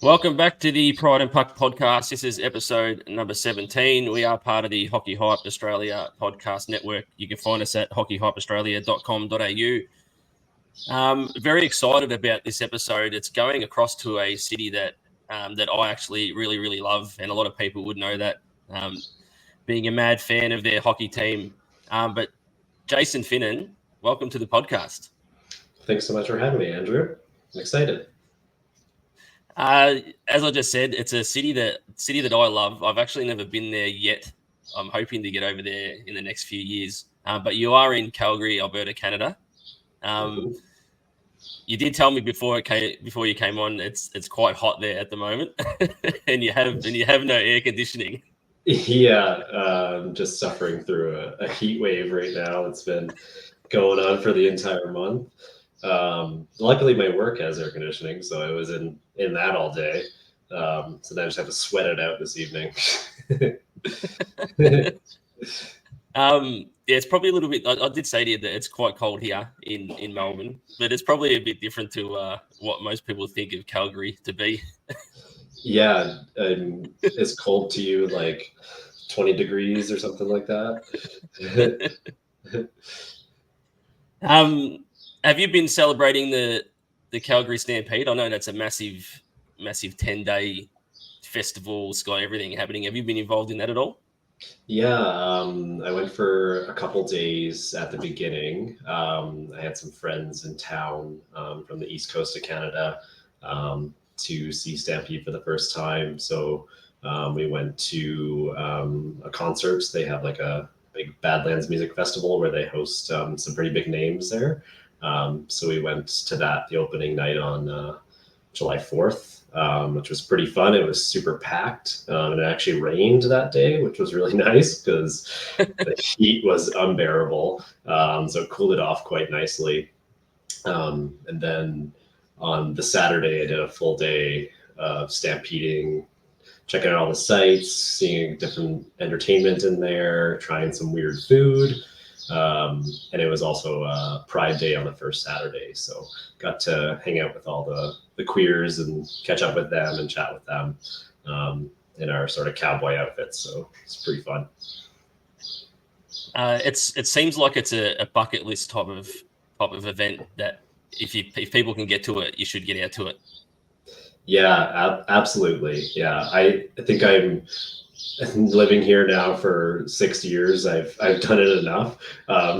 Welcome back to the Pride and Puck podcast. This is episode number 17. We are part of the Hockey Hype Australia podcast network. You can find us at hockeyhypeaustralia.com.au. Very excited about this episode. It's going across to a city that I actually really love, and a lot of people would know that, being a mad fan of their hockey team. But Jason Finnan, welcome to the podcast. Thanks so much for having me, Andrew. I'm excited. As I just said, it's a city that I love. I've actually never been there yet. I'm hoping to get over there in the next few years. But you are in Calgary, Alberta, Canada. You did tell me before you came on, it's quite hot there at the moment, and you have no air conditioning. Yeah, I'm just suffering through a heat wave right now. It's been going on for the entire month. Luckily, my work has air conditioning, so I was in that all day. So now I just have to sweat it out this evening. Yeah, it's probably a little bit. I did say to you that it's quite cold here in Melbourne, but it's probably a bit different to what most people think of Calgary to be. Yeah, it's cold to you, like 20 degrees or something like that. Have you been celebrating the Calgary Stampede? I know that's a massive 10-day festival. It's got everything happening. Have you been involved in that at all? Yeah, I went for a couple days at the beginning. I had some friends in town from the east coast of Canada to see Stampede for the first time. So we went to a concert. They have like a big Badlands Music Festival where they host some pretty big names there. So we went to that the opening night on July 4th. Which was pretty fun. It was super packed, and it actually rained that day, which was really nice because the heat was unbearable. So it cooled it off quite nicely. And then on the Saturday, I did a full day of stampeding, checking out all the sites, seeing different entertainment in there, trying some weird food. And it was also Pride Day on the first Saturday, so got to hang out with all the queers and catch up with them and chat with them in our sort of cowboy outfits. So it's pretty fun. It seems like it's a bucket list type of event that if people can get to it, you should get out to it. Yeah, absolutely. Yeah, I think I'm living here now for 6 years. I've done it enough,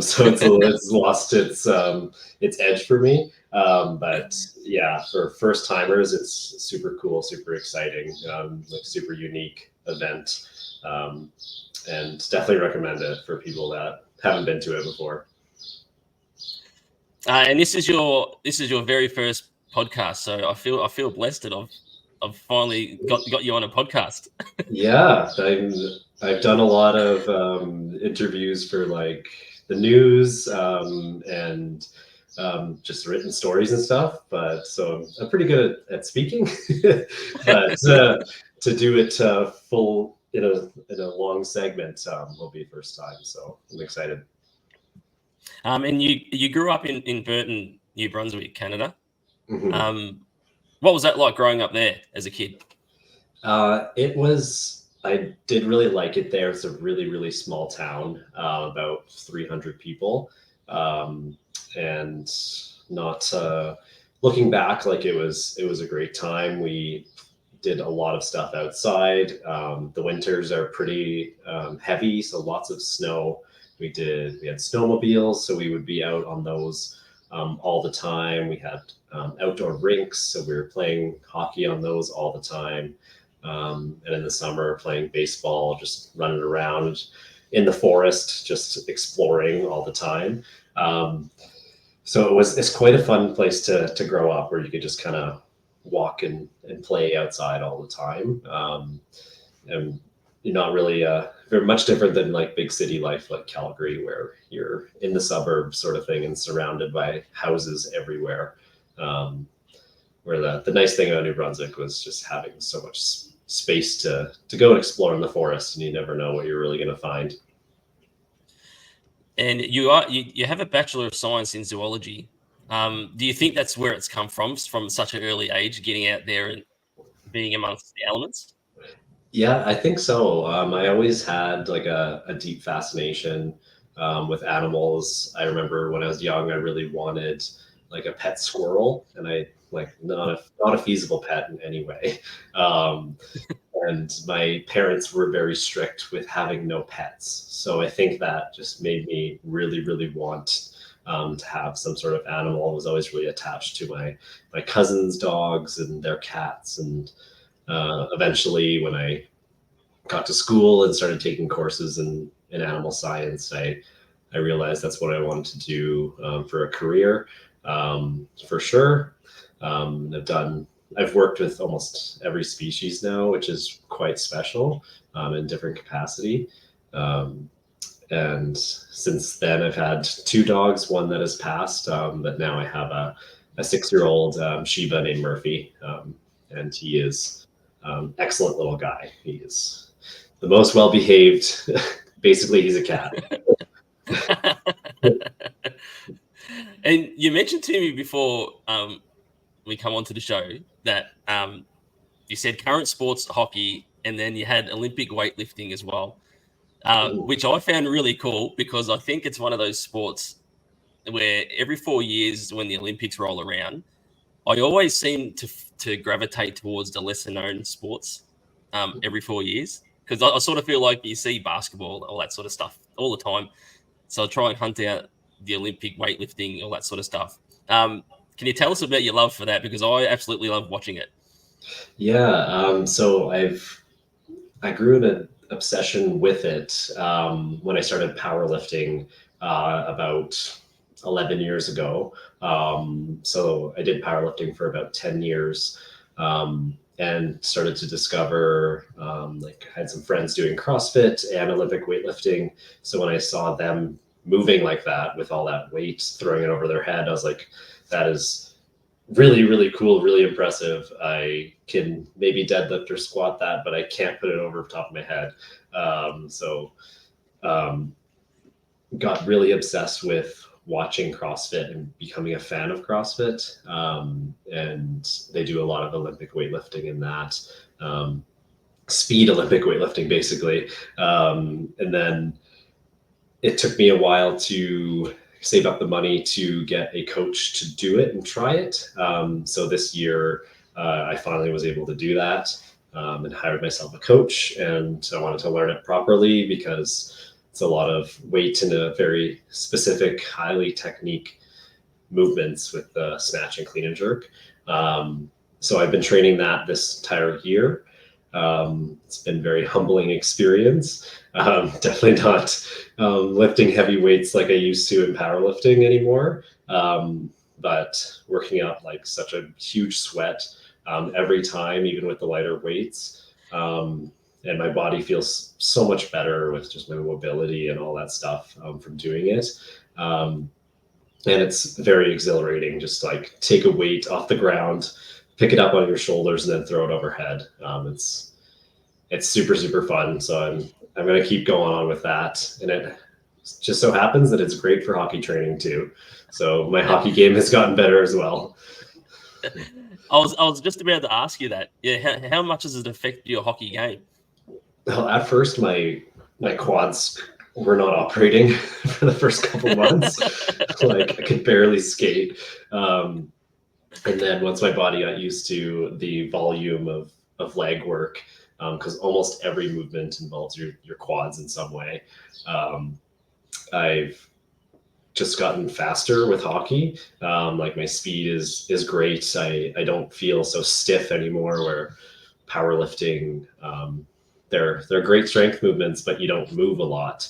so it's lost its edge for me. But yeah, for first timers, it's super cool, super exciting, like super unique event, and definitely recommend it for people that haven't been to it before. And this is your very first podcast, so I feel blessed that I've finally got you on a podcast. Yeah, I've done a lot of interviews for like the news and just written stories and stuff. But so I'm pretty good at speaking, but to do it full in a long segment will be first time. So I'm excited. And you grew up in Burton, New Brunswick, Canada. Mm-hmm. What was that like growing up there as a kid? I did really like it there. It's a really small town, about 300 people. And not looking back, like it was a great time. We did a lot of stuff outside. The winters are pretty heavy, so lots of snow. We had snowmobiles, so we would be out on those all the time. We had outdoor rinks, so we were playing hockey on those all the time. And in the summer, playing baseball, just running around in the forest, just exploring all the time. So it's quite a fun place to grow up, where you could just kind of walk and play outside all the time. And you're not really very much different than like big city life like Calgary, where you're in the suburbs sort of thing and surrounded by houses everywhere. Where the nice thing about New Brunswick was just having so much space to go and explore in the forest, and you never know what you're really going to find. And you have a Bachelor of Science in Zoology. Do you think that's where it's come from such an early age, getting out there being amongst the elements? Yeah, I think so. I always had like a deep fascination with animals. I remember when I was young, I really wanted like a pet squirrel, and I like not a feasible pet in any way. Um, and my parents were very strict with having no pets, so I think that just made me really, really want to have some sort of animal. I was always really attached to my cousins' dogs and their cats, and eventually, when I got to school and started taking courses in animal science, I realized that's what I wanted to do for a career, for sure. I've worked with almost every species now, which is quite special in different capacity. Um, and since then, I've had two dogs, one that has passed, but now I have a 6-year-old Shiba named Murphy, and he is excellent little guy. He is the most well behaved. Basically, he's a cat. And you mentioned to me before we come onto the show that you said current sports hockey, and then you had Olympic weightlifting as well, which I found really cool because I think it's one of those sports where every 4 years when the Olympics roll around, I always seem to gravitate towards the lesser known sports every 4 years because I sort of feel like you see basketball, all that sort of stuff all the time. So I try and hunt out the Olympic weightlifting, all that sort of stuff. Can you tell us about your love for that? Because I absolutely love watching it. Yeah, so I grew an obsession with it when I started powerlifting about 11 years ago. So I did powerlifting for about 10 years, and started to discover, like, I had some friends doing CrossFit and Olympic weightlifting. So when I saw them moving like that with all that weight, throwing it over their head, I was like, that is really, really cool, really impressive. I can maybe deadlift or squat that, but I can't put it over the top of my head. So um, got really obsessed with watching CrossFit and becoming a fan of CrossFit. And they do a lot of Olympic weightlifting in that, speed Olympic weightlifting, basically. And then it took me a while to save up the money to get a coach to do it and try it. So this year, I finally was able to do that, and hired myself a coach. And I wanted to learn it properly because it's a lot of weight and a very specific, highly technique movements with the snatch and clean and jerk. So I've been training that this entire year. It's been a very humbling experience. Definitely not lifting heavy weights like I used to in powerlifting anymore, but working up like such a huge sweat every time, even with the lighter weights. And my body feels so much better with just my mobility and all that stuff from doing it. And it's very exhilarating. Just like take a weight off the ground, pick it up on your shoulders, and then throw it overhead. It's super, super fun. So I'm going to keep going on with that. And it just so happens that it's great for hockey training too. So my hockey game has gotten better as well. I was just about to ask you that. Yeah, how much does it affect your hockey game? Well, at first my quads were not operating for the first couple months. Like, I could barely skate. And then once my body got used to the volume of leg work, because almost every movement involves your quads in some way, I've just gotten faster with hockey. Like, my speed is great. I don't feel so stiff anymore, where powerlifting, they're great strength movements, but you don't move a lot.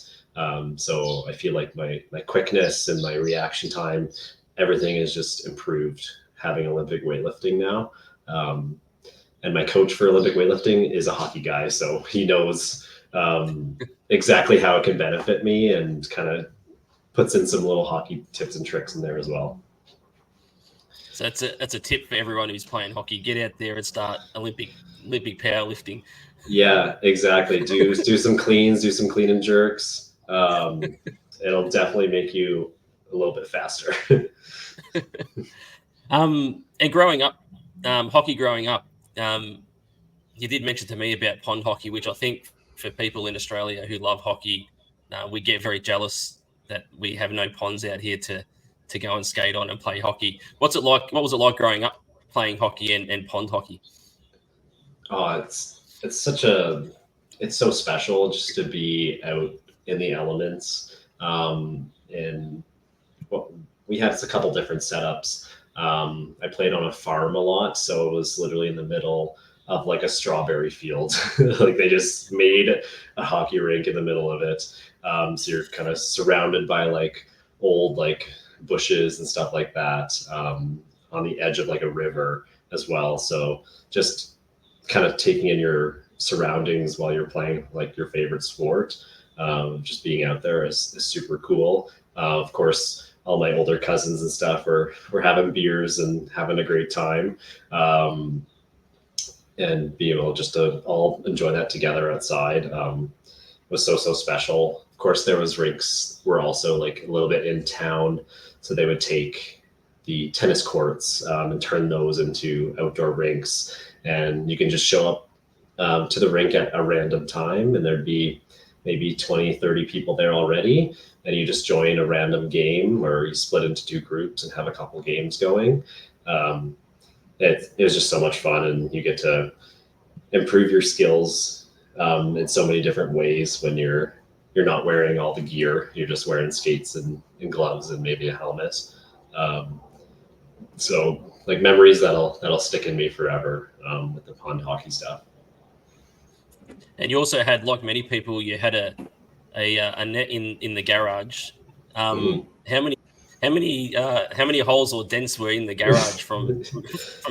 So I feel like my quickness and my reaction time, everything is just improved having Olympic weightlifting now. And my coach for Olympic weightlifting is a hockey guy, so he knows exactly how it can benefit me, and kind of puts in some little hockey tips and tricks in there as well. So that's a tip for everyone who's playing hockey: get out there and start Olympic powerlifting. Yeah, exactly. Do some cleans, do some clean and jerks. It'll definitely make you a little bit faster. And growing up, hockey growing up, you did mention to me about pond hockey, which I think for people in Australia who love hockey, we get very jealous that we have no ponds out here to go and skate on and play hockey. What's it like? What was it like growing up playing hockey and pond hockey? Oh, it's such a it's so special just to be out in the elements. And what we had a couple different setups. I played on a farm a lot, so it was literally in the middle of like a strawberry field. Like they just made a hockey rink in the middle of it. So you're kind of surrounded by like old like bushes and stuff like that, on the edge of like a river as well. So just kind of taking in your surroundings while you're playing like your favorite sport. Just being out there is super cool. Of course, all my older cousins and stuff were having beers and having a great time, and be able just to all enjoy that together outside, was so special. Of course, there was rinks were also like a little bit in town, so they would take the tennis courts, and turn those into outdoor rinks, and you can just show up, to the rink at a random time, and there'd be maybe 20, 30 people there already, and you just join a random game, or you split into two groups and have a couple games going. It was just so much fun, and you get to improve your skills, in so many different ways when you're not wearing all the gear. You're just wearing skates and gloves and maybe a helmet. So like memories that'll stick in me forever, with the pond hockey stuff. And you also had, like many people, you had a net in the garage. Mhm. How many holes or dents were in the garage from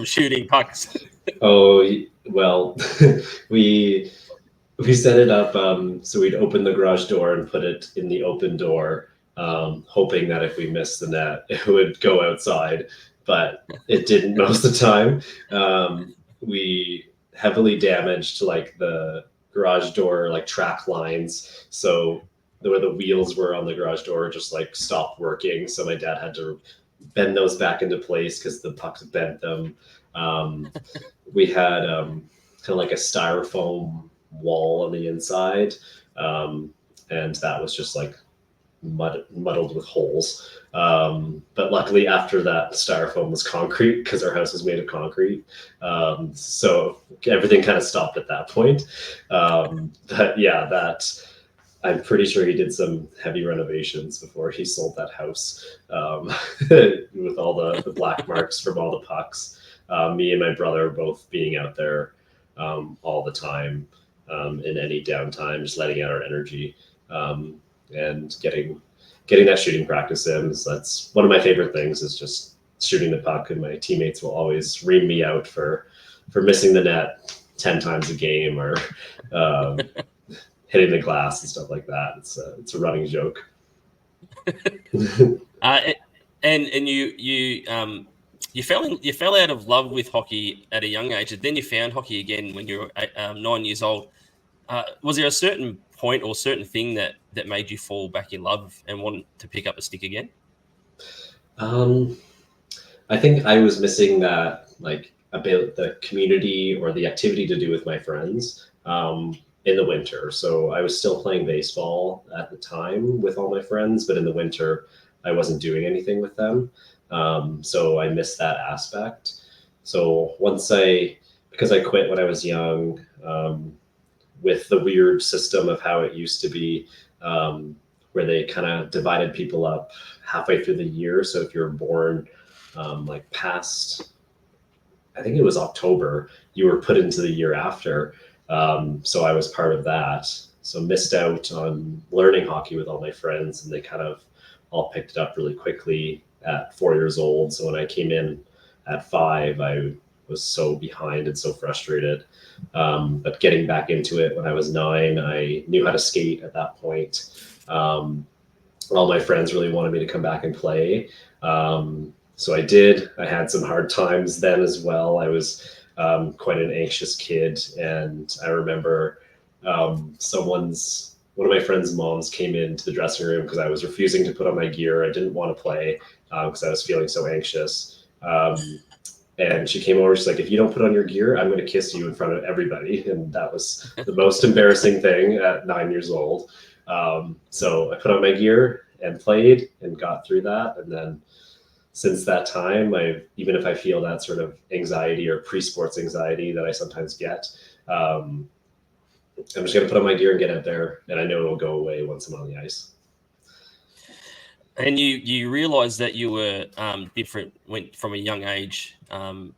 shooting pucks? Oh, well, we set it up, so we'd open the garage door and put it in the open door, hoping that if we missed the net, it would go outside, but it didn't most of the time. We heavily damaged like the garage door, like track lines. So where the wheels were on the garage door just like stopped working. So my dad had to bend those back into place because the pucks bent them. Um, we had, kind of like a styrofoam wall on the inside, and that was just like muddled with holes. But luckily, after that, styrofoam was concrete because our house was made of concrete. So everything kind of stopped at that point. But yeah, that I'm pretty sure he did some heavy renovations before he sold that house, with all the black marks from all the pucks. Me and my brother both being out there, all the time, in any downtime, just letting out our energy, and getting that shooting practice in. So that's one of my favorite things, is just shooting the puck, and my teammates will always ream me out for missing the net 10 times a game, or hitting the glass and stuff like that. It's a running joke. And you fell out of love with hockey at a young age, and then you found hockey again when you were 9 years old. Was there a certain point or certain thing that made you fall back in love and want to pick up a stick again? I think I was missing that, like, about the community or the activity to do with my friends, in the winter. So I was still playing baseball at the time with all my friends, but in the winter, I wasn't doing anything with them. So I missed that aspect. So because I quit when I was young, with the weird system of how it used to be, where they kind of divided people up halfway through the year. So if you're born, like past, I think it was October, you were put into the year after. So I was part of that. So missed out on learning hockey with all my friends, and they kind of all picked it up really quickly at 4 years old. So when I came in at 5, I was so behind and so frustrated. But getting back into it when I was 9, I knew how to skate at that point. All my friends really wanted me to come back and play. So I did. I had some hard times then as well. I was, quite an anxious kid, and I remember, one of my friend's moms came into the dressing room because I was refusing to put on my gear. I didn't want to play, because I was feeling so anxious. And she came over. She's like, if you don't put on your gear, I'm going to kiss you in front of everybody. And that was the most embarrassing thing at 9 years old. So I put on my gear and played and got through that. And then since that time, even if I feel that sort of anxiety or pre-sports anxiety that I sometimes get, I'm just going to put on my gear and get out there. And I know it'll go away once I'm on the ice. And you realised that you were different from a young age, and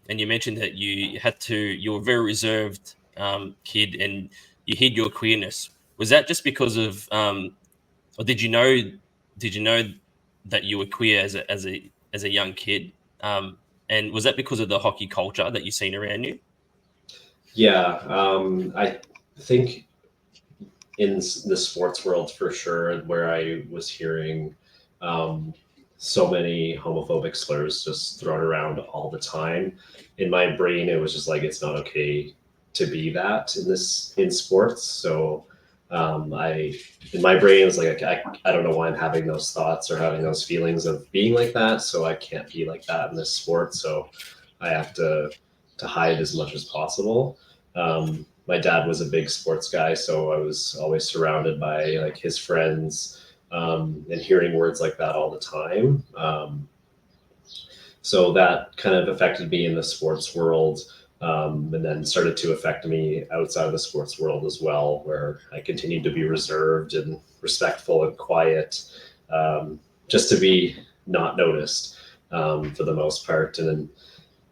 you mentioned that you were a very reserved kid, and you hid your queerness. Was that just because of, or did you know that you were queer as a young kid? And was that because of the hockey culture that you've seen around you? Yeah, I think in the sports world for sure, where I was hearing so many homophobic slurs just thrown around all the time. In my brain, it was just like, it's not okay to be that in sports. So in my brain, it's like, I don't know why I'm having those thoughts or having those feelings of being like that. So I can't be like that in this sport. So I have to hide as much as possible. My dad was a big sports guy, so I was always surrounded by like his friends, and hearing words like that all the time. So that kind of affected me in the sports world, and then started to affect me outside of the sports world as well, where I continued to be reserved and respectful and quiet, just to be not noticed, for the most part. And then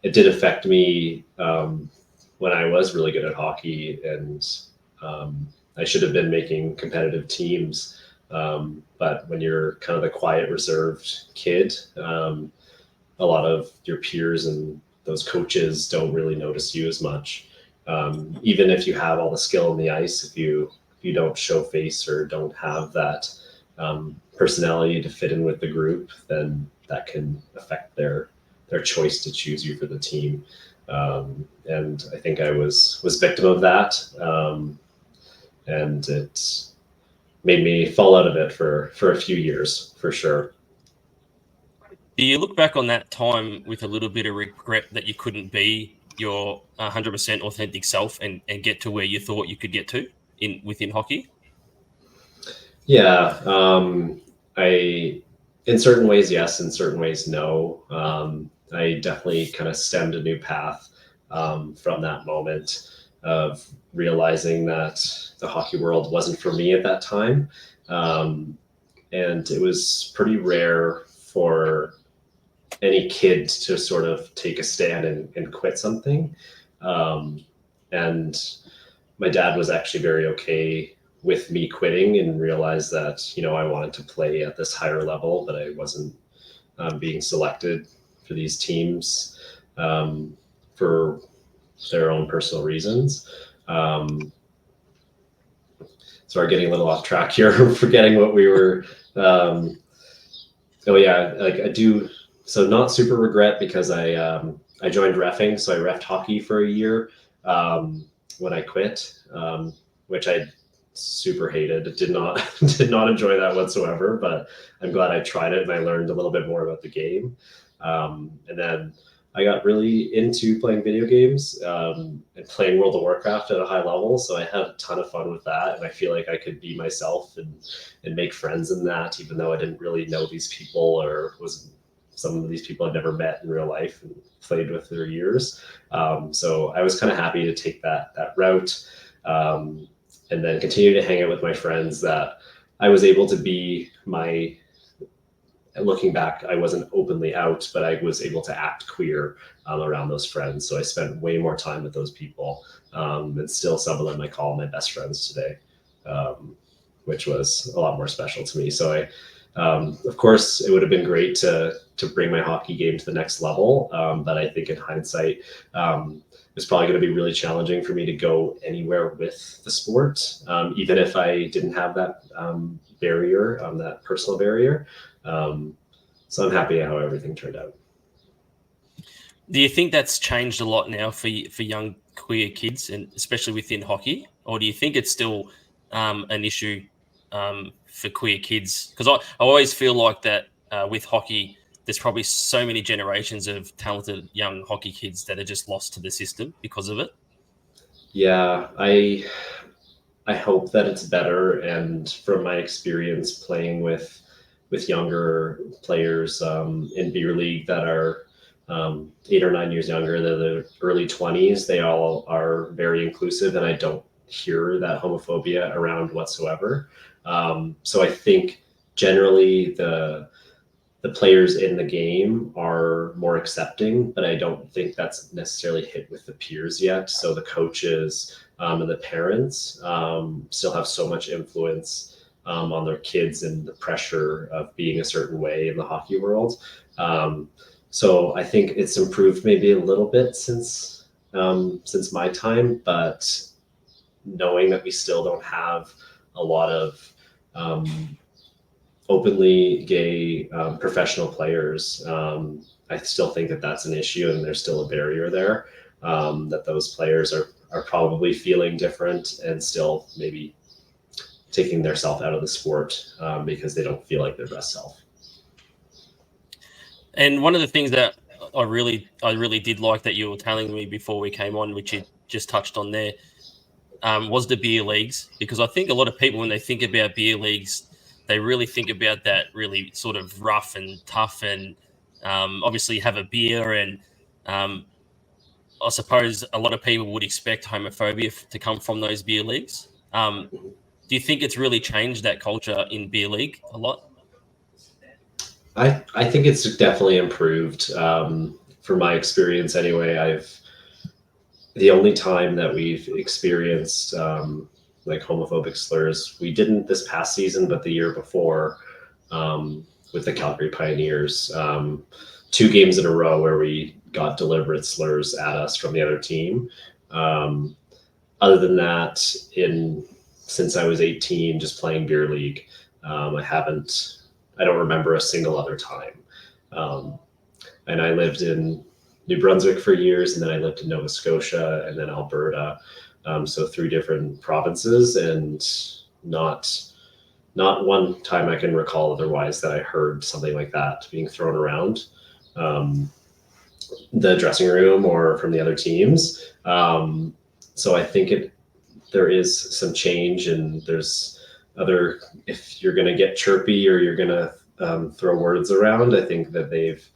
it did affect me when I was really good at hockey, and I should have been making competitive teams. But when you're kind of the quiet, reserved kid, a lot of your peers and those coaches don't really notice you as much. Even if you have all the skill on the ice, if you don't show face or don't have that personality to fit in with the group, then that can affect their choice to choose you for the team. And I think I was victim of that, and it made me fall out of it for a few years, for sure. Do you look back on that time with a little bit of regret that you couldn't be your 100% authentic self and get to where you thought you could get to within hockey? Yeah, in certain ways, yes. In certain ways, no. I definitely kind of stemmed a new path from that moment of realizing that the hockey world wasn't for me at that time. And it was pretty rare for any kid to sort of take a stand and quit something. And my dad was actually very okay with me quitting, and realized that, I wanted to play at this higher level, but I wasn't being selected for these teams for their own personal reasons. Sorry, getting a little off track here, forgetting what we were. Oh yeah, like I do. So not super regret, because I joined reffing, so I reffed hockey for a year when I quit, which I super hated. Did not did not enjoy that whatsoever. But I'm glad I tried it, and I learned a little bit more about the game. And then I got really into playing video games, and playing World of Warcraft at a high level. So I had a ton of fun with that, and I feel like I could be myself and make friends in that, even though I didn't really know these people, or was some of these people I'd never met in real life and played with for years. So I was kind of happy to take that route, and then continue to hang out with my friends. That I was able to be my. Looking back, I wasn't openly out, but I was able to act queer around those friends. So I spent way more time with those people, and still some of them I call my best friends today, which was a lot more special to me. So of course, it would have been great to bring my hockey game to the next level, but I think in hindsight, it's probably going to be really challenging for me to go anywhere with the sport, even if I didn't have that barrier, that personal barrier. So I'm happy how everything turned out. Do you think that's changed a lot now for young queer kids, and especially within hockey, or do you think it's still an issue for queer kids? Because I always feel like that with hockey, there's probably so many generations of talented young hockey kids that are just lost to the system because of it. Yeah, I hope that it's better. And from my experience playing with younger players in beer league that are 8 or 9 years younger, they're the early 20s. They all are very inclusive, and I don't hear that homophobia around whatsoever. So I think generally the players in the game are more accepting, but I don't think that's necessarily hit with the peers yet. So the coaches and the parents still have so much influence on their kids and the pressure of being a certain way in the hockey world. So I think it's improved maybe a little bit since my time, but knowing that we still don't have a lot of openly gay professional players, I still think that that's an issue, and there's still a barrier there. That those players are probably feeling different and still maybe taking their self out of the sport because they don't feel like their best self. And one of the things that I really did like that you were telling me before we came on, which you just touched on there, was the beer leagues. Because I think a lot of people, when they think about beer leagues, they really think about that really sort of rough and tough, and obviously have a beer. And I suppose a lot of people would expect homophobia to come from those beer leagues. Do you think it's really changed that culture in beer league a lot? I think it's definitely improved. From my experience anyway, the only time that we've experienced like homophobic slurs, we didn't this past season, but the year before with the Calgary Pioneers, 2 games in a row where we got deliberate slurs at us from the other team. Other than that, since I was 18, just playing beer league, I don't remember a single other time. And I lived in New Brunswick for years, and then I lived in Nova Scotia and then Alberta. So 3 different provinces, and not one time I can recall otherwise that I heard something like that being thrown around the dressing room or from the other teams. So I think there is some change, and there's if you're going to get chirpy or you're going to throw words around, I think that they've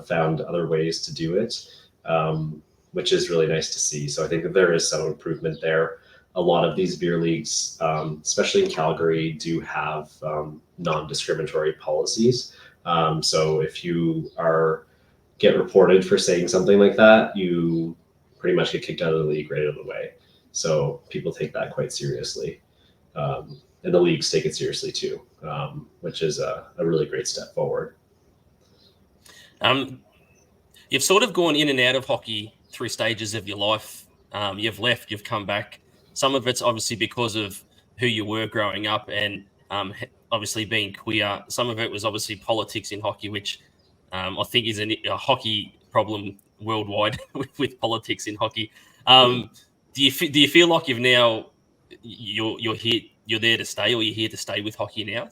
found other ways to do it, which is really nice to see. So I think that there is some improvement there. A lot of these beer leagues, especially in Calgary, do have non-discriminatory policies. So if you get reported for saying something like that, you pretty much get kicked out of the league right out of the way. So people take that quite seriously. And the leagues take it seriously too, which is a really great step forward. You've sort of gone in and out of hockey through stages of your life. You've left, you've come back. Some of it's obviously because of who you were growing up, and obviously being queer. Some of it was obviously politics in hockey, which I think is a hockey problem worldwide with politics in hockey. Do you feel like you're here, you're there to stay, or you're here to stay with hockey now?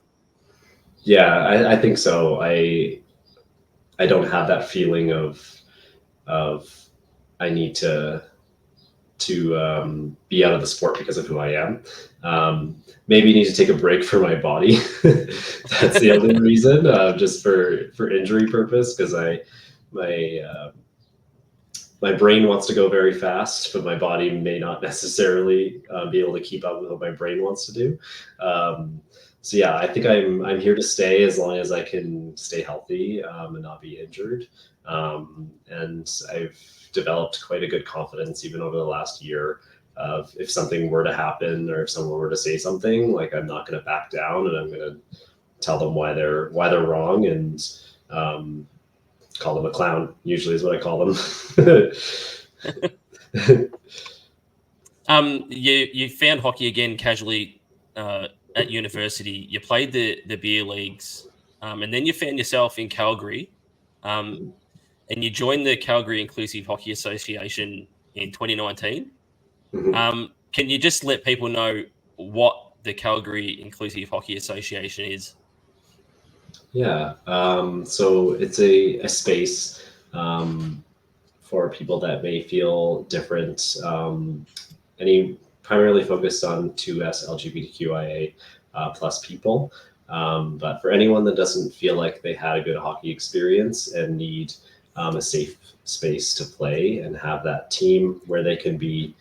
Yeah, I think so. I don't have that feeling of I need to be out of the sport because of who I am. Maybe need to take a break for my body. That's the only reason, just for injury purpose, because my brain wants to go very fast, but my body may not necessarily be able to keep up with what my brain wants to do. So yeah, I think I'm here to stay as long as I can stay healthy and not be injured. And I've developed quite a good confidence even over the last year of if something were to happen or if someone were to say something, like I'm not going to back down, and I'm going to tell them why they're wrong, and call them a clown. Usually is what I call them. You found hockey again casually at university. You played the beer leagues, and then you found yourself in Calgary, and you joined the Calgary Inclusive Hockey Association in 2019. Can you just let people know what the Calgary Inclusive Hockey Association is? Yeah. So it's a space for people that may feel different. Any primarily focused on 2S LGBTQIA plus people. But for anyone that doesn't feel like they had a good hockey experience and need a safe space to play and have that team where they can be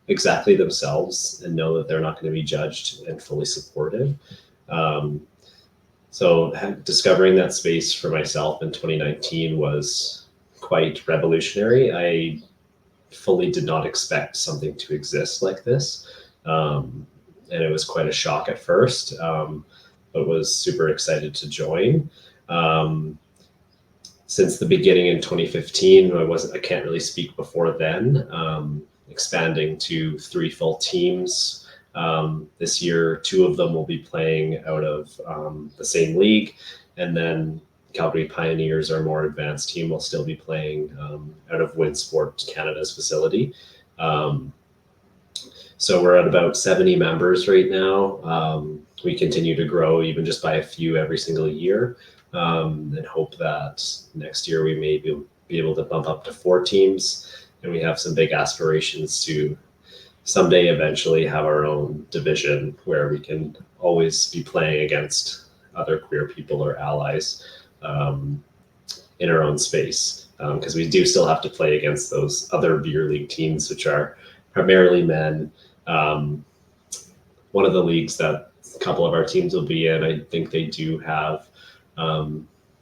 exactly themselves and know that they're not going to be judged and fully supported. Um, so discovering that space for myself in 2019 was quite revolutionary. I fully did not expect something to exist like this. And it was quite a shock at first, but was super excited to join. Um, since the beginning in 2015, I can't really speak before then, expanding to 3 full teams. This year, 2 of them will be playing out of the same league, and then Calgary Pioneers, our more advanced team, will still be playing out of Winsport Canada's facility. So we're at about 70 members right now. We continue to grow even just by a few every single year, and hope that next year we may be able to bump up to 4 teams. And we have some big aspirations to someday eventually have our own division where we can always be playing against other queer people or allies in our own space. Because we do still have to play against those other beer league teams, which are primarily men. One of the leagues that a couple of our teams will be in, I think they do have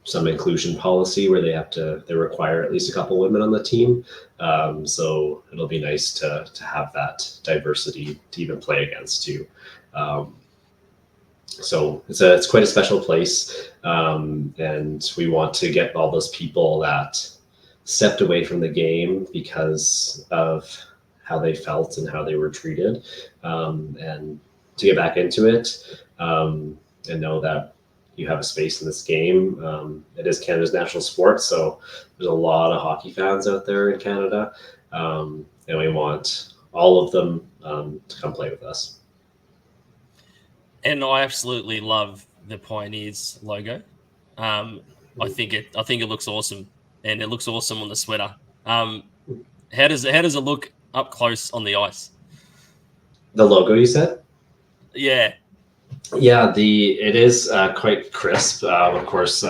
some inclusion policy where they require at least a couple women on the team. So it'll be nice to have that diversity to even play against too. So it's quite a special place, and we want to get all those people that stepped away from the game because of how they felt and how they were treated, and to get back into it, and know that you have a space in this game. It is Canada's national sport, so there's a lot of hockey fans out there in Canada, and we want all of them to come play with us. And I absolutely love the Pioneers logo. I think it looks awesome, and it looks awesome on the sweater. How does it look up close on the ice? The logo, you said? Yeah. Yeah, it is quite crisp. Of course,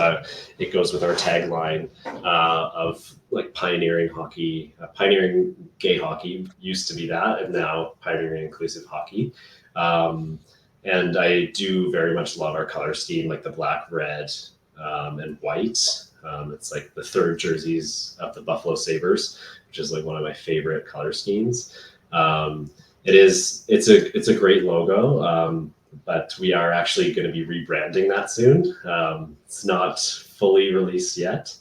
it goes with our tagline of like pioneering hockey, pioneering gay hockey used to be that, and now pioneering inclusive hockey. And I do very much love our color scheme, like the black, red, and white. It's like the third jerseys of the Buffalo Sabres, which is like one of my favorite color schemes. It's a great logo, but we are actually going to be rebranding that soon. It's not fully released yet.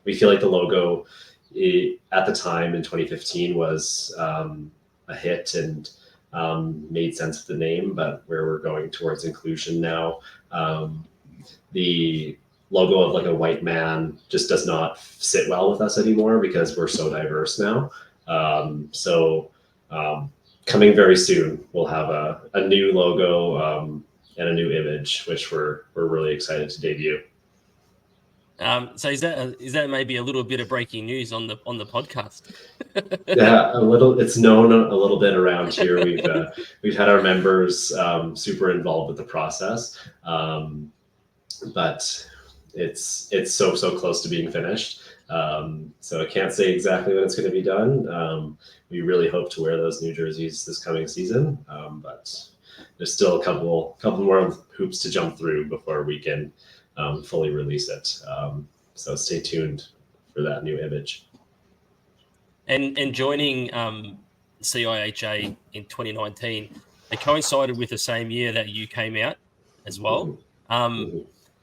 We feel like the logo at the time in 2015 was a hit and made sense of the name, but where we're going towards inclusion now, the logo of like a white man just does not sit well with us anymore because we're so diverse now. Coming very soon, we'll have a new logo and a new image, which we're really excited to debut. So is that maybe a little bit of breaking news on the podcast? Yeah, a little. It's known a little bit around here. We've had our members super involved with the process, but it's so close to being finished. So I can't say exactly when it's going to be done. We really hope to wear those new jerseys this coming season, but there's still a couple more hoops to jump through before we can fully release it. So stay tuned for that new image. And joining CIHA in 2019, it coincided with the same year that you came out as well.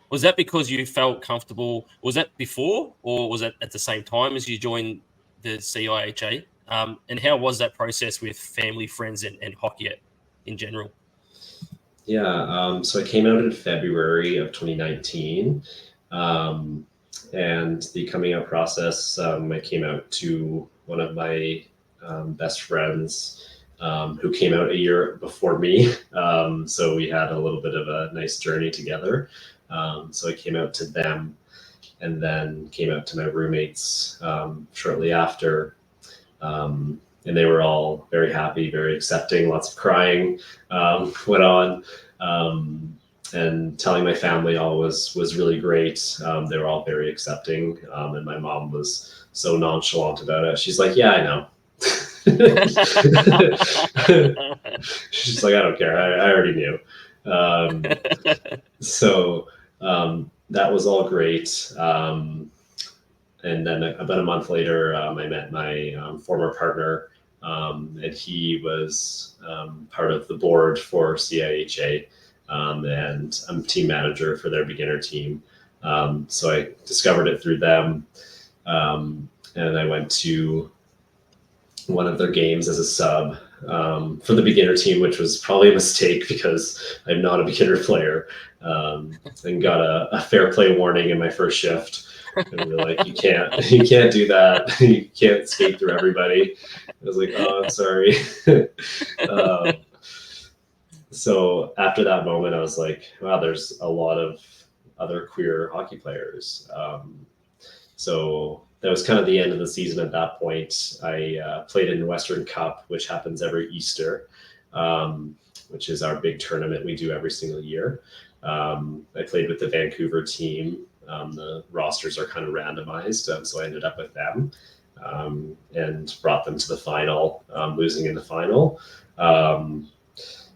Was that because you felt comfortable? Was that before, or was that at the same time as you joined the CIHA? And how was that process with family, friends, and hockey in general? Yeah, so I came out in February of 2019, and the coming out process, I came out to one of my best friends who came out a year before me. So we had a little bit of a nice journey together. So I came out to them, and then came out to my roommates shortly after. And they were all very happy, very accepting, lots of crying went on. And telling my family all was really great. They were all very accepting. And my mom was so nonchalant about it. She's like, yeah, I know. She's like, I don't care. I already knew. So that was all great. And then about a month later, I met my former partner, and he was part of the board for CIHA, and I'm team manager for their beginner team. So I discovered it through them, and I went to one of their games as a sub for the beginner team, which was probably a mistake because I'm not a beginner player, and got a fair play warning in my first shift. And we were like, you can't do that. You can't skate through everybody. I was like, oh, I'm sorry. So after that moment, I was like, wow, there's a lot of other queer hockey players. So that was kind of the end of the season at that point. I played in the Western Cup, which happens every Easter, which is our big tournament we do every single year. I played with the Vancouver team. The rosters are kind of randomized, so I ended up with them and brought them to the final, losing in the final.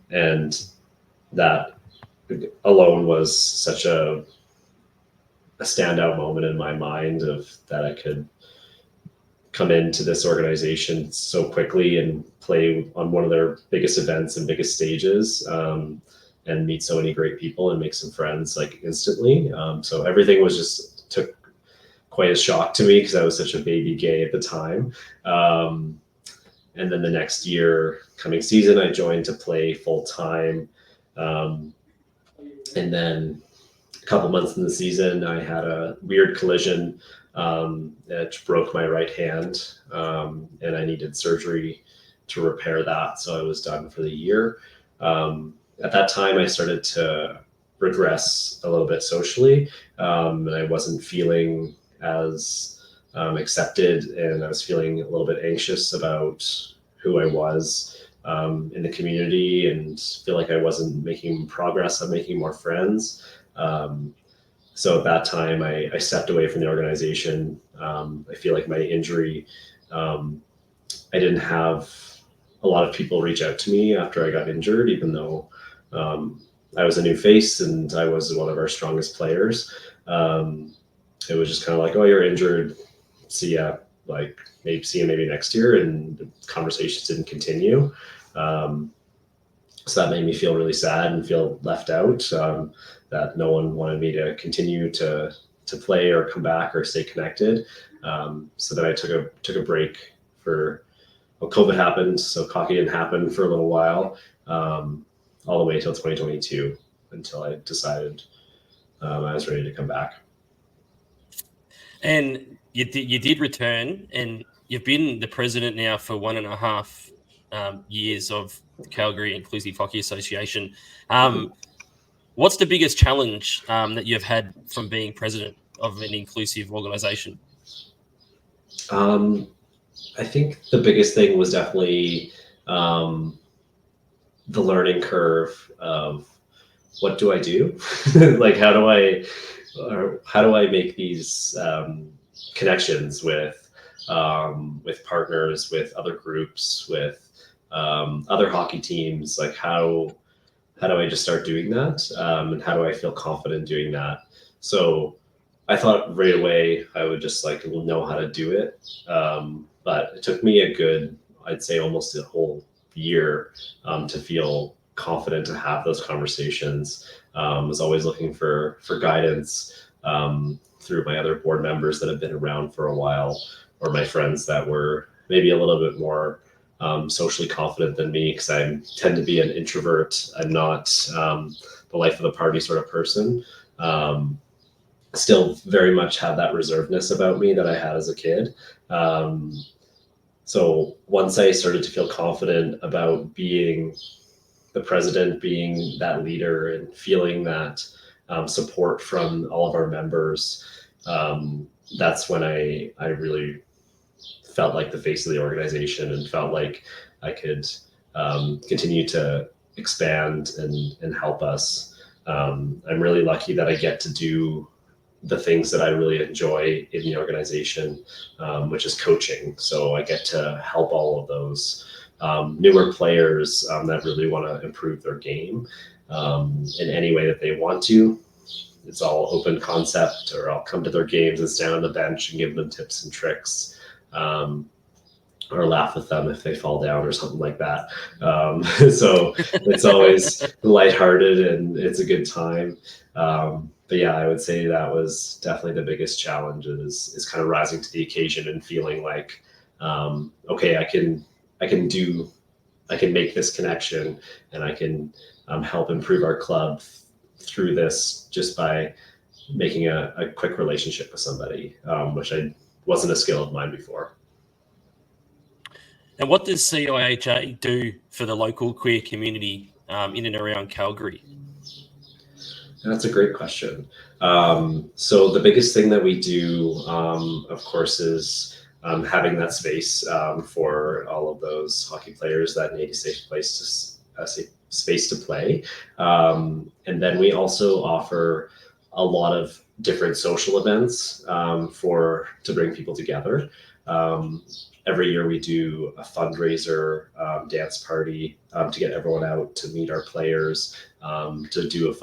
And that alone was such a standout moment in my mind of that I could come into this organization so quickly and play on one of their biggest events and biggest stages, and meet so many great people and make some friends like instantly. So everything was just took quite a shock to me because I was such a baby gay at the time. And then the next year, coming season, I joined to play full time. And then a couple months in the season, I had a weird collision that broke my right hand, and I needed surgery to repair that. So I was done for the year. At that time, I started to regress a little bit socially, and I wasn't feeling as accepted, and I was feeling a little bit anxious about who I was in the community, and feel like I wasn't making progress on making more friends. So at that time, I stepped away from the organization. I feel like my injury, I didn't have a lot of people reach out to me after I got injured, even though I was a new face and I was one of our strongest players. It was just kind of like, oh, you're injured. See ya. Like see you maybe next year. And the conversations didn't continue. So that made me feel really sad and feel left out, that no one wanted me to continue to play or come back or stay connected. So then I took a break for, well, COVID happened. So hockey didn't happen for a little while. All the way till 2022, until I decided I was ready to come back. And you did return, and you've been the president now for 1.5 years of the Calgary Inclusive Hockey Association. What's the biggest challenge that you've had from being president of an inclusive organization? I think the biggest thing was definitely the learning curve of what do I do? Like, how do I make these connections with partners, with other groups, with other hockey teams? Like, how do I just start doing that? And how do I feel confident doing that? So I thought right away I would just know how to do it. But it took me a good, I'd say almost a whole year to feel confident to have those conversations. Was always looking for guidance through my other board members that have been around for a while, or my friends that were maybe a little bit more socially confident than me, because I tend to be an introvert. I'm not the life of the party sort of person. Still very much have that reservedness about me that I had as a kid. So once I started to feel confident about being the president, being that leader, and feeling that support from all of our members, that's when I really felt like the face of the organization and felt like I could continue to expand and help us. I'm really lucky that I get to do the things that I really enjoy in the organization, which is coaching. So I get to help all of those newer players that really want to improve their game in any way that they want to. It's all open concept, or I'll come to their games and stand on the bench and give them tips and tricks, or laugh with them if they fall down or something like that. So it's always lighthearted and it's a good time. But yeah, I would say that was definitely the biggest challenge is kind of rising to the occasion and feeling like, okay, I can make this connection, and I can help improve our club through this just by making a quick relationship with somebody, which wasn't a skill of mine before. And what does CIHA do for the local queer community in and around Calgary? That's a great question. So the biggest thing that we do, of course, is having that space for all of those hockey players that need a safe space to play. And then we also offer a lot of different social events to bring people together. Every year we do a fundraiser dance party to get everyone out to meet our players, to do a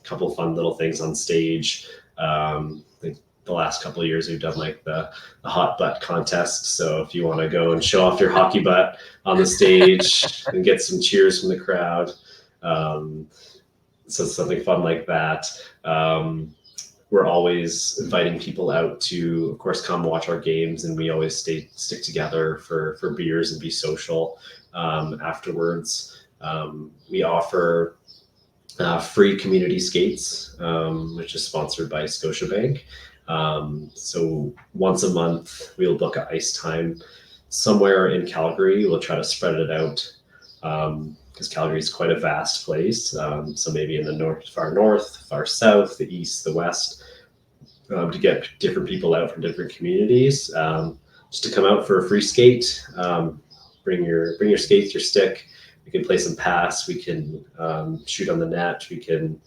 couple fun little things on stage. I think the last couple of years we've done like the hot butt contest. So if you want to go and show off your hockey butt on the stage and get some cheers from the crowd, so something fun like that. We're always inviting people out to, of course, come watch our games, and we always stick together for beers and be social afterwards. We offer free community skates, which is sponsored by Scotiabank. So once a month, we'll book an ice time somewhere in Calgary. We'll try to spread it out because Calgary is quite a vast place. So maybe in the far north, far south, the east, the west, to get different people out from different communities, just to come out for a free skate. Bring your skates, your stick. We can play some pass. We can shoot on the net. We can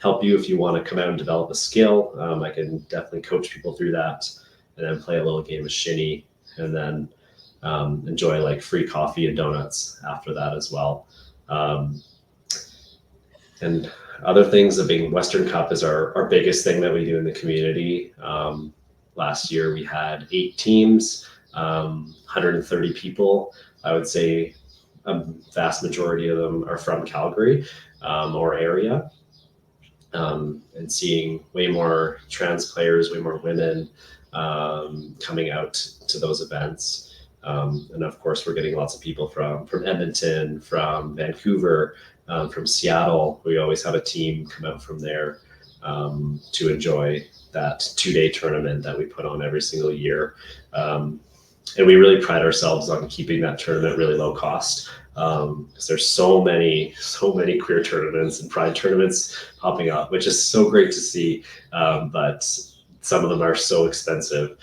help you if you want to come out and develop a skill. I can definitely coach people through that, and then play a little game of shinny, and then enjoy like free coffee and donuts after that as well. And other things, being Western Cup is our biggest thing that we do in the community. Last year we had 8 teams, 130 people. I would say a vast majority of them are from Calgary or area. And seeing way more trans players, way more women coming out to those events. And of course, we're getting lots of people from Edmonton, from Vancouver, from Seattle. We always have a team come out from there to enjoy that 2-day tournament that we put on every single year. And we really pride ourselves on keeping that tournament really low cost, because there's so many queer tournaments and pride tournaments popping up, which is so great to see. But some of them are so expensive.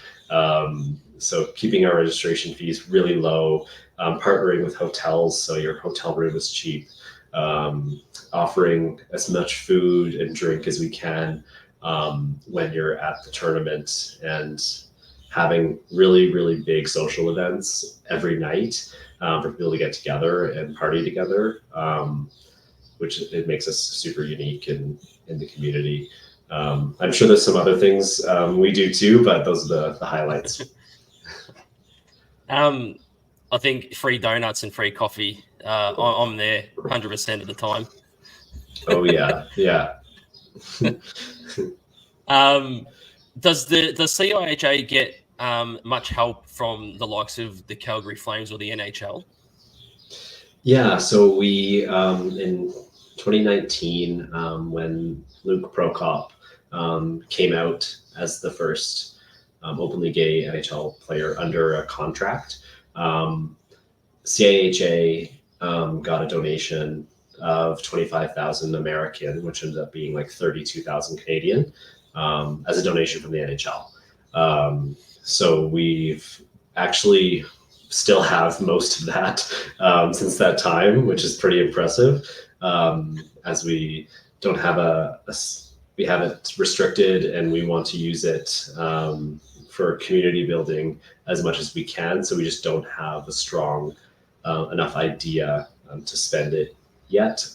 So keeping our registration fees really low, partnering with hotels so your hotel room is cheap, offering as much food and drink as we can when you're at the tournament, and having really, really big social events every night for people to get together and party together, which it makes us super unique in the community. I'm sure there's some other things we do too, but those are the highlights. I think free donuts and free coffee. I'm there 100% of the time. Oh yeah, yeah. Does CIHA get much help from the likes of the Calgary Flames or the NHL? Yeah, so we in 2019, when Luke Prokop came out as the first openly gay NHL player under a contract, CIHA got a donation of 25,000 American, which ended up being like 32,000 Canadian, as a donation from the NHL. So we've actually still have most of that since that time, which is pretty impressive, as we don't have we have it restricted, and we want to use it for community building as much as we can. So we just don't have a strong enough idea to spend it yet,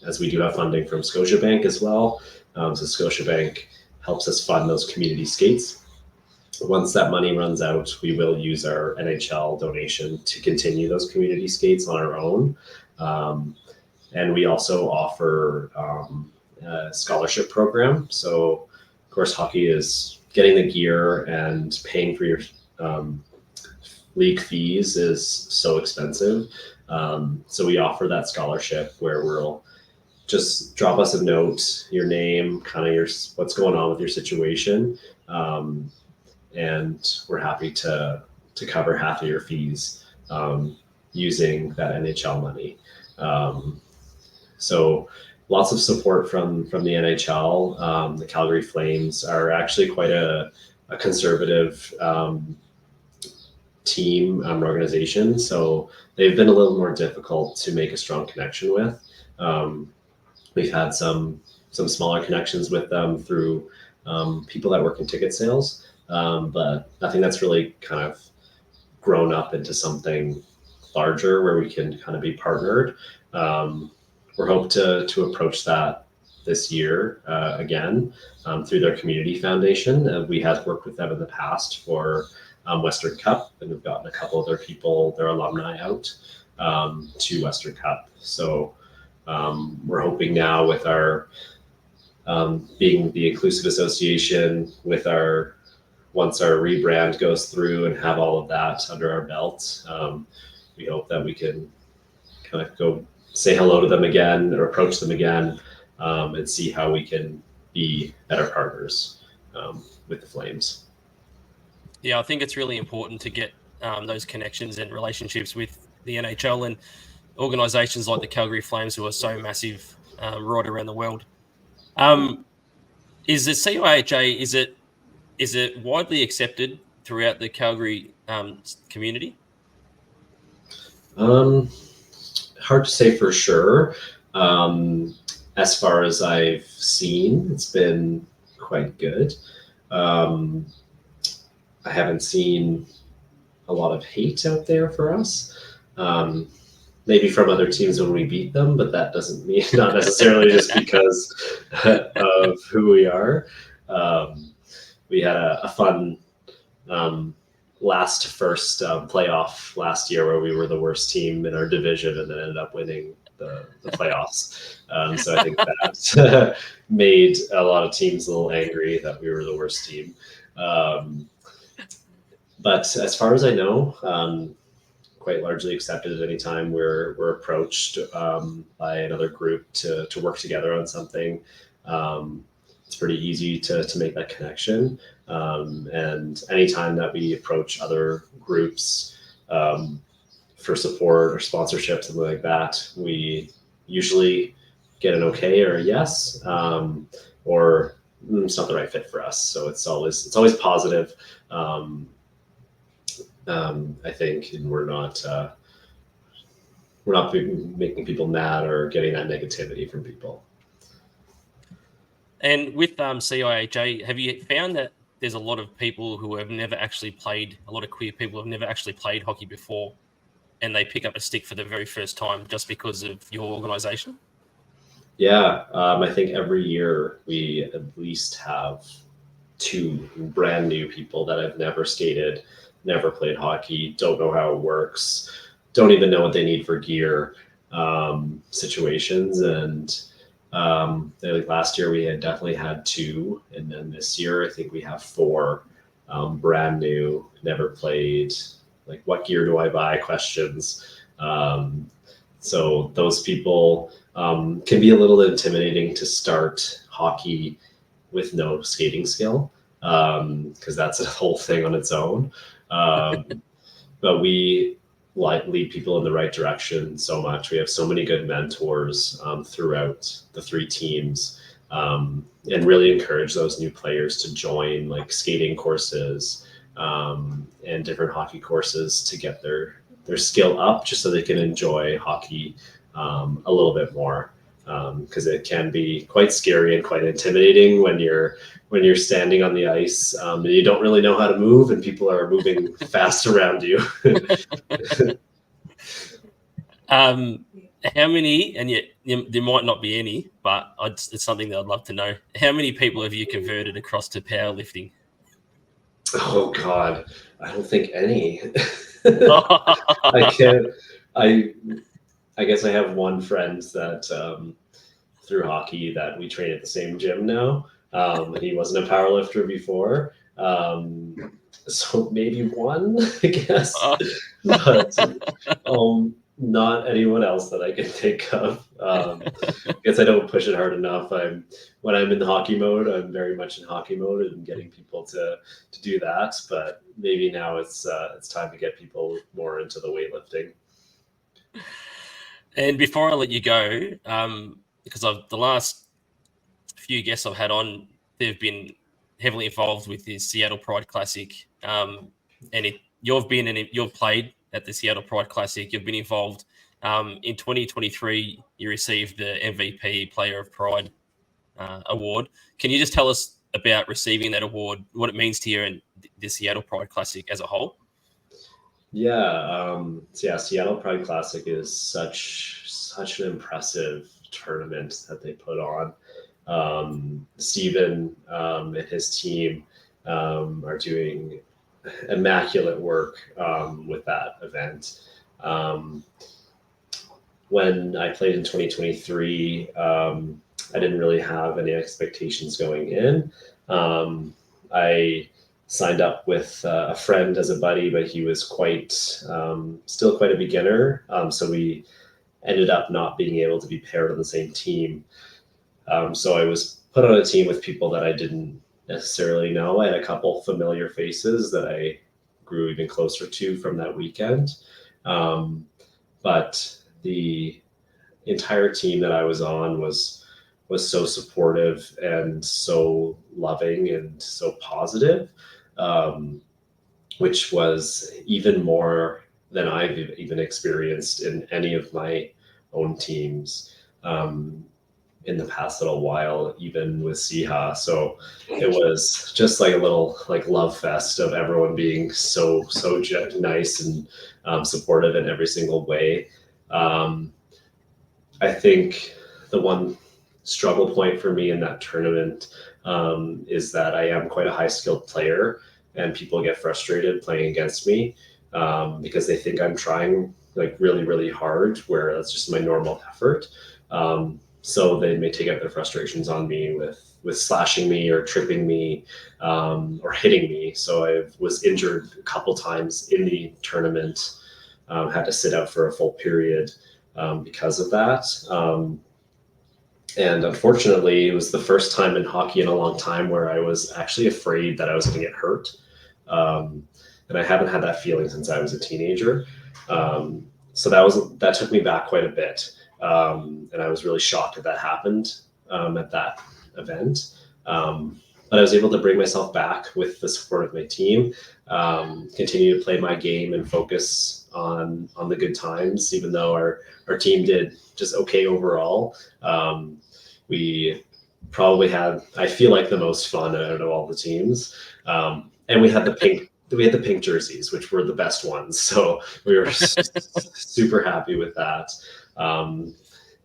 as we do have funding from Scotiabank as well. So Scotiabank helps us fund those community skates. Once that money runs out, we will use our NHL donation to continue those community skates on our own. And we also offer a scholarship program. So, of course, hockey is getting the gear and paying for your league fees is so expensive. So we offer that scholarship where we'll just drop us a note, your name, kind of what's going on with your situation. And we're happy to cover half of your fees using that NHL money. So lots of support from the NHL. The Calgary Flames are actually quite a conservative team organization, so they've been a little more difficult to make a strong connection with. We've had some smaller connections with them through people that work in ticket sales, but nothing that's really kind of grown up into something larger where we can kind of be partnered. We're hoping to approach that this year again through their community foundation. We have worked with them in the past for Western Cup, and we've gotten a couple of their alumni out to Western Cup. So we're hoping now with our being the Inclusive Association, with once our rebrand goes through and have all of that under our belt, we hope that we can kind of go say hello to them again or approach them again, and see how we can be better partners with the Flames. Yeah, I think it's really important to get those connections and relationships with the NHL and organizations like the Calgary Flames, who are so massive right around the world. Is the CIHA, is it widely accepted throughout the Calgary community? Hard to say for sure. As far as I've seen, it's been quite good. I haven't seen a lot of hate out there for us. Maybe from other teams when we beat them, but that doesn't mean, not necessarily just because of who we are. We had a fun first playoff last year where we were the worst team in our division and then ended up winning the playoffs. So I think that made a lot of teams a little angry that we were the worst team. But as far as I know, quite largely accepted at any time we're approached by another group to work together on something. It's pretty easy to make that connection. And anytime that we approach other groups for support or sponsorship, something like that, we usually get an okay or a yes, or it's not the right fit for us. So it's always positive. I think, and we're not making people mad or getting that negativity from people. And with CIHA, have you found that there's a lot of people who have never actually played, a lot of queer people have never actually played hockey before, and they pick up a stick for the very first time just because of your organization? Yeah, I think every year we at least have 2 brand new people that have never skated, never played hockey, don't know how it works, don't even know what they need for gear situations. And like last year we had definitely had 2, and then this year I think we have 4 brand new, never played, like what gear do I buy questions. So those people can be a little intimidating to start hockey with no skating skill, because that's a whole thing on its own. But we lead people in the right direction so much. We have so many good mentors throughout the three teams, and really encourage those new players to join like skating courses and different hockey courses to get their skill up, just so they can enjoy hockey a little bit more. Because it can be quite scary and quite intimidating when you're standing on the ice and you don't really know how to move, and people are moving fast around you. How many, and yet there might not be any, but it's something that I'd love to know. How many people have you converted across to powerlifting? Oh God, I don't think any. I can't. I guess I have one friend that through hockey that we train at the same gym now. He wasn't a powerlifter before, so maybe one, I guess, but not anyone else that I can think of. I guess I don't push it hard enough. When I'm in the hockey mode, I'm very much in hockey mode and getting people to do that. But maybe now it's time to get people more into the weightlifting. And before I let you go, because the last few guests I've had on, they've been heavily involved with the Seattle Pride Classic, and you've played at the Seattle Pride Classic. You've been involved. In 2023, you received the MVP Player of Pride award. Can you just tell us about receiving that award, what it means to you and the Seattle Pride Classic as a whole? Yeah, Seattle Pride Classic is such an impressive tournament that they put on. Steven and his team are doing immaculate work with that event. When I played in 2023, I didn't really have any expectations going in. I signed up with a friend as a buddy, but he was still quite a beginner. So we ended up not being able to be paired on the same team. So I was put on a team with people that I didn't necessarily know. I had a couple familiar faces that I grew even closer to from that weekend. But the entire team that I was on was so supportive and so loving and so positive, which was even more than I've even experienced in any of my own teams in the past little while, even with Siha. So it was just like a little love fest of everyone being so nice and supportive in every single way. I think the one struggle point for me in that tournament is that I am quite a high skilled player, and people get frustrated playing against me because they think I'm trying really, really hard, where that's just my normal effort. So they may take out their frustrations on me with slashing me or tripping me or hitting me. So I was injured a couple times in the tournament, had to sit out for a full period because of that. And unfortunately, it was the first time in hockey in a long time where I was actually afraid that I was going to get hurt. And I haven't had that feeling since I was a teenager. So that took me back quite a bit. And I was really shocked that happened at that event. But I was able to bring myself back with the support of my team, continue to play my game and focus on the good times, even though our team did just okay overall. We probably had, I feel like, the most fun out of all the teams. And we had the pink jerseys, which were the best ones. So we were super happy with that. And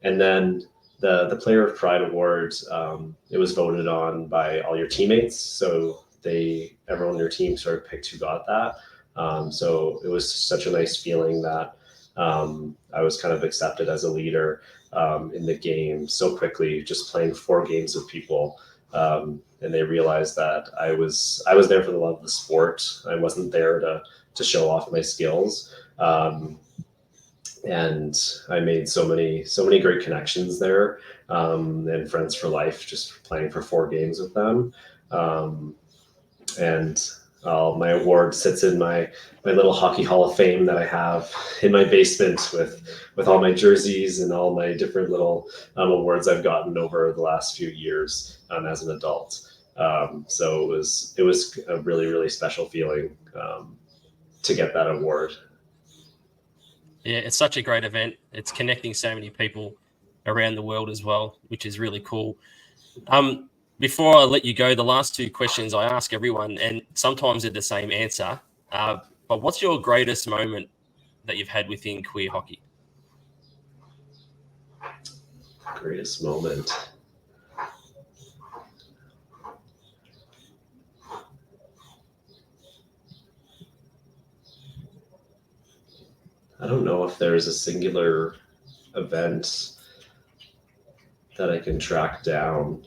then the Player of Pride Award, it was voted on by all your teammates. So everyone on your team sort of picked who got that. So it was such a nice feeling that I was kind of accepted as a leader in the game so quickly, just playing 4 games with people. And they realized that I was there for the love of the sport. I wasn't there to show off my skills. And I made so many great connections there, and friends for life, just playing for 4 games with them. And My award sits in my little hockey hall of fame that I have in my basement with all my jerseys and all my different little awards I've gotten over the last few years as an adult. So it was a really, really special feeling to get that award. Yeah, it's such a great event. It's connecting so many people around the world as well, which is really cool. Before I let you go, the last two questions I ask everyone, and sometimes they're the same answer. But what's your greatest moment that you've had within queer hockey? Greatest moment. I don't know if there's a singular event that I can track down.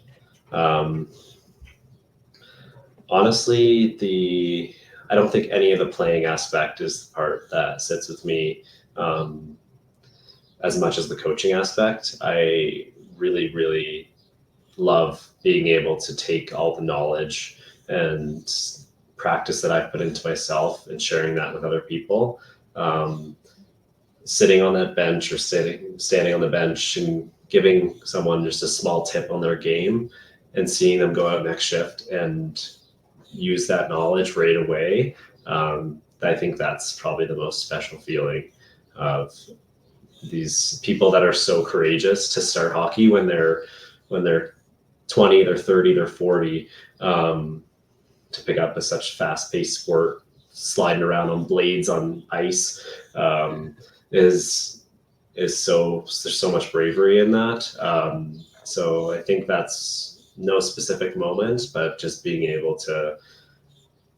Honestly, I don't think any of the playing aspect is the part that sits with me as much as the coaching aspect. I really, really love being able to take all the knowledge and practice that I've put into myself and sharing that with other people. Sitting on that bench or standing on the bench and giving someone just a small tip on their game and seeing them go out next shift and use that knowledge right away. I think that's probably the most special feeling of these people that are so courageous to start hockey when they're 20, they're 30, they're 40, to pick up a such fast-paced sport, sliding around on blades on ice, is so there's so much bravery in that. So I think that's no specific moment, but just being able to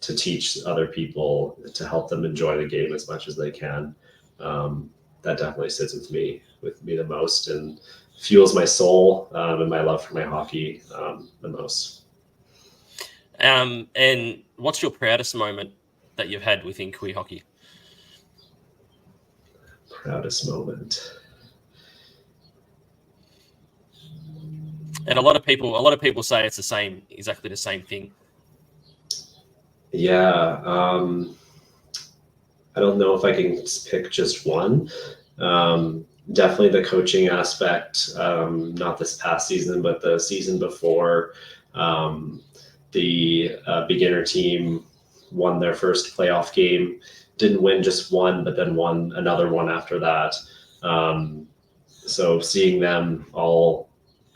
teach other people, to help them enjoy the game as much as they can. That definitely sits with me the most and fuels my soul and my love for my hockey the most. And what's your proudest moment that you've had within queer hockey? Proudest moment. And a lot of people say it's exactly the same thing. Yeah, I don't know if I can pick just one. Definitely the coaching aspect, not this past season, but the season before. The beginner team won their first playoff game, didn't win just one, but then won another one after that. So seeing them all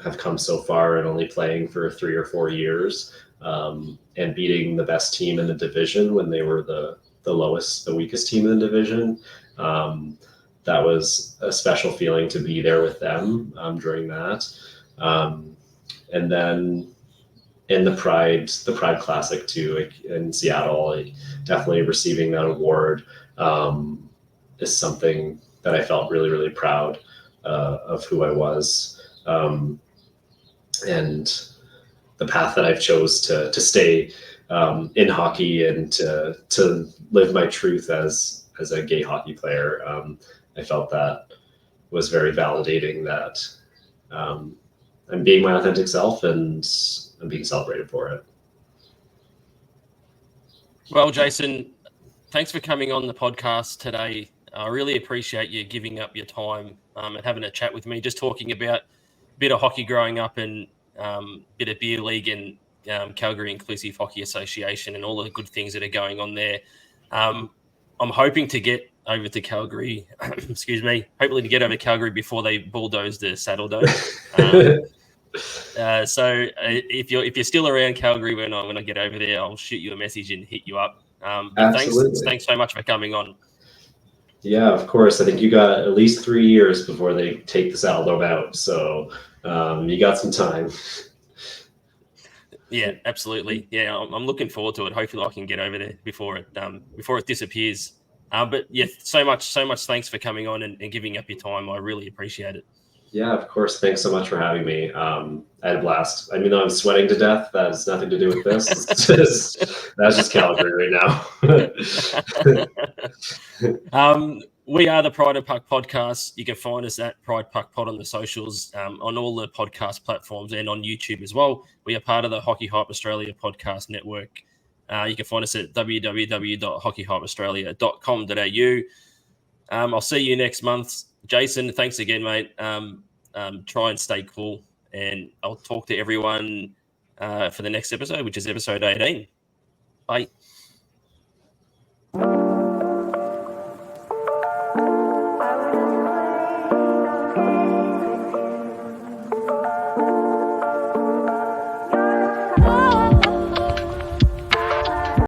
have come so far and only playing for 3 or 4 years, and beating the best team in the division when they were the weakest team in the division. That was a special feeling to be there with them during that. And then in the Pride Classic too, in Seattle, definitely receiving that award is something that I felt really, really proud of who I was. And the path that I've chose to stay in hockey and to live my truth as a gay hockey player. I felt that was very validating, that I'm being my authentic self and I'm being celebrated for it. Well, Jason, thanks for coming on the podcast today. I really appreciate you giving up your time and having a chat with me, just talking about a bit of hockey growing up and a bit of beer league and Calgary Inclusive Hockey Association and all the good things that are going on there. I'm hoping to get over to Calgary, hopefully to get over to Calgary before they bulldoze the Saddle Dome. So if you're still around Calgary when I get over there, I'll shoot you a message and hit you up. But thanks so much for coming on. Yeah, of course. I think you got at least 3 years before they take the Saddle Dome out, so you got some time. Yeah, absolutely. Yeah, I'm looking forward to it. Hopefully, I can get over there before it disappears. But yeah, so much thanks for coming on and giving up your time. I really appreciate it. Yeah, of course. Thanks so much for having me. I had a blast. I mean, I'm sweating to death. That has nothing to do with this. That's just Calgary right now. We are the Pride and Puck podcast. You can find us at Pride Puck Pod on the socials, on all the podcast platforms and on YouTube as well. We are part of the Hockey Hype Australia podcast network. You can find us at www.hockeyhypeaustralia.com.au. I'll see you next month. Jason, thanks again, mate. Try and stay cool, and I'll talk to everyone for the next episode, which is episode 18. Bye.